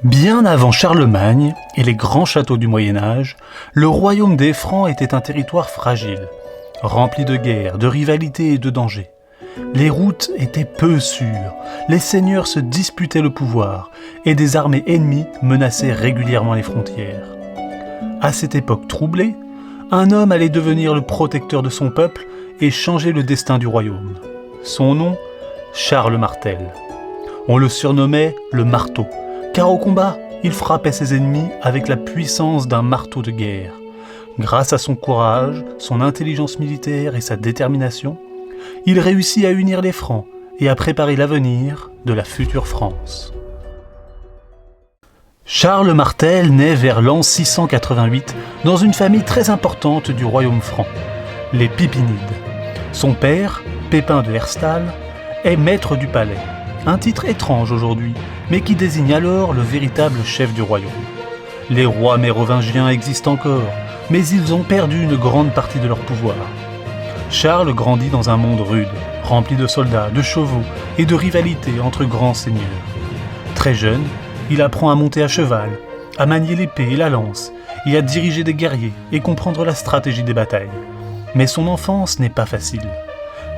Bien avant Charlemagne et les grands châteaux du Moyen-Âge, le royaume des Francs était un territoire fragile, rempli de guerres, de rivalités et de dangers. Les routes étaient peu sûres, les seigneurs se disputaient le pouvoir et des armées ennemies menaçaient régulièrement les frontières. À cette époque troublée, un homme allait devenir le protecteur de son peuple et changer le destin du royaume. Son nom, Charles Martel. On le surnommait le marteau, car au combat, il frappait ses ennemis avec la puissance d'un marteau de guerre. Grâce à son courage, son intelligence militaire et sa détermination, il réussit à unir les Francs et à préparer l'avenir de la future France. Charles Martel naît vers l'an 688 dans une famille très importante du royaume franc, les Pipinides. Son père, Pépin de Herstal, est maître du palais, un titre étrange aujourd'hui, mais qui désigne alors le véritable chef du royaume. Les rois mérovingiens existent encore, mais ils ont perdu une grande partie de leur pouvoir. Charles grandit dans un monde rude, rempli de soldats, de chevaux et de rivalités entre grands seigneurs. Très jeune, il apprend à monter à cheval, à manier l'épée et la lance, et à diriger des guerriers et comprendre la stratégie des batailles. Mais son enfance n'est pas facile.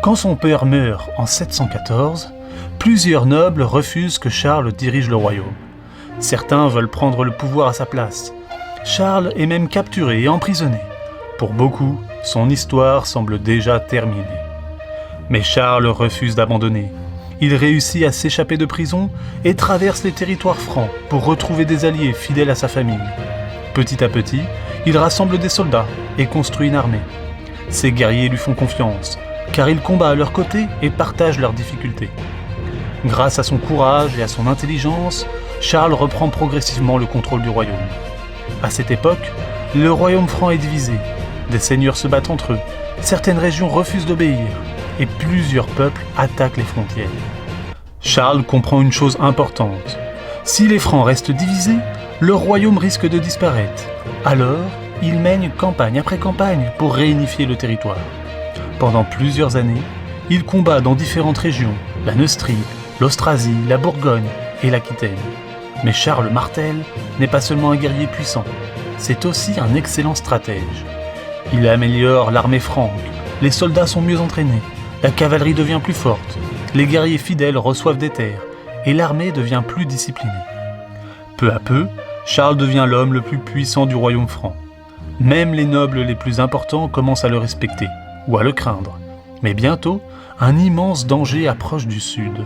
Quand son père meurt en 714, plusieurs nobles refusent que Charles dirige le royaume. Certains veulent prendre le pouvoir à sa place. Charles est même capturé et emprisonné. Pour beaucoup, son histoire semble déjà terminée. Mais Charles refuse d'abandonner. Il réussit à s'échapper de prison et traverse les territoires francs pour retrouver des alliés fidèles à sa famille. Petit à petit, il rassemble des soldats et construit une armée. Ses guerriers lui font confiance, car il combat à leur côté et partage leurs difficultés. Grâce à son courage et à son intelligence, Charles reprend progressivement le contrôle du royaume. À cette époque, le royaume franc est divisé. Des seigneurs se battent entre eux, certaines régions refusent d'obéir, et plusieurs peuples attaquent les frontières. Charles comprend une chose importante. Si les Francs restent divisés, leur royaume risque de disparaître. Alors, il mène campagne après campagne pour réunifier le territoire. Pendant plusieurs années, il combat dans différentes régions, la Neustrie, l'Austrasie, la Bourgogne et l'Aquitaine. Mais Charles Martel n'est pas seulement un guerrier puissant, c'est aussi un excellent stratège. Il améliore l'armée franque, les soldats sont mieux entraînés, la cavalerie devient plus forte, les guerriers fidèles reçoivent des terres et l'armée devient plus disciplinée. Peu à peu, Charles devient l'homme le plus puissant du royaume franc. Même les nobles les plus importants commencent à le respecter ou à le craindre. Mais bientôt, un immense danger approche du sud.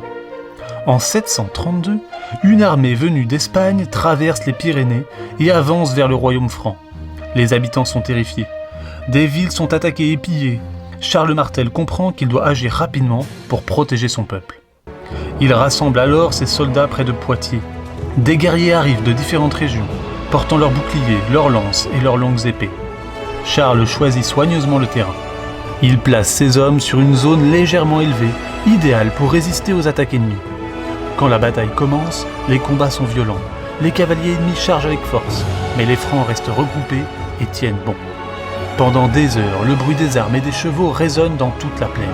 En 732, une armée venue d'Espagne traverse les Pyrénées et avance vers le royaume franc. Les habitants sont terrifiés. Des villes sont attaquées et pillées. Charles Martel comprend qu'il doit agir rapidement pour protéger son peuple. Il rassemble alors ses soldats près de Poitiers. Des guerriers arrivent de différentes régions, portant leurs boucliers, leurs lances et leurs longues épées. Charles choisit soigneusement le terrain. Il place ses hommes sur une zone légèrement élevée, idéale pour résister aux attaques ennemies. Quand la bataille commence, les combats sont violents. Les cavaliers ennemis chargent avec force, mais les Francs restent regroupés et tiennent bon. Pendant des heures, le bruit des armes et des chevaux résonne dans toute la plaine.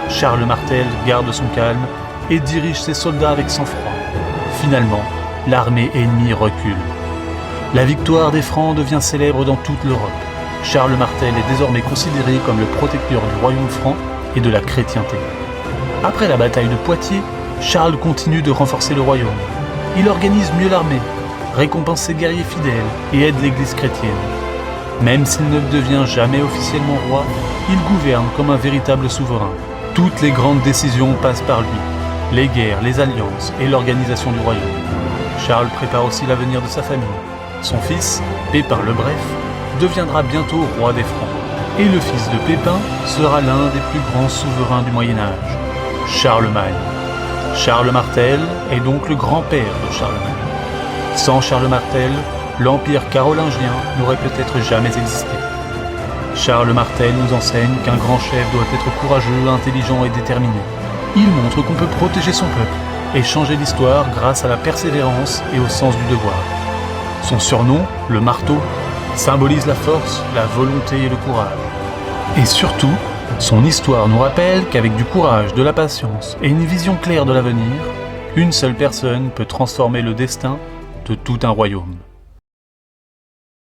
Charles Martel garde son calme et dirige ses soldats avec sang-froid. Finalement, l'armée ennemie recule. La victoire des Francs devient célèbre dans toute l'Europe. Charles Martel est désormais considéré comme le protecteur du royaume franc et de la chrétienté. Après la bataille de Poitiers, Charles continue de renforcer le royaume. Il organise mieux l'armée, récompense ses guerriers fidèles et aide l'église chrétienne. Même s'il ne devient jamais officiellement roi, il gouverne comme un véritable souverain. Toutes les grandes décisions passent par lui. Les guerres, les alliances et l'organisation du royaume. Charles prépare aussi l'avenir de sa famille. Son fils, Pépin le Bref, deviendra bientôt roi des Francs. Et le fils de Pépin sera l'un des plus grands souverains du Moyen-Âge, Charlemagne. Charles Martel est donc le grand-père de Charlemagne. Sans Charles Martel, l'empire carolingien n'aurait peut-être jamais existé. Charles Martel nous enseigne qu'un grand chef doit être courageux, intelligent et déterminé. Il montre qu'on peut protéger son peuple et changer l'histoire grâce à la persévérance et au sens du devoir. Son surnom, le marteau, symbolise la force, la volonté et le courage. Et surtout, son histoire nous rappelle qu'avec du courage, de la patience et une vision claire de l'avenir, une seule personne peut transformer le destin de tout un royaume.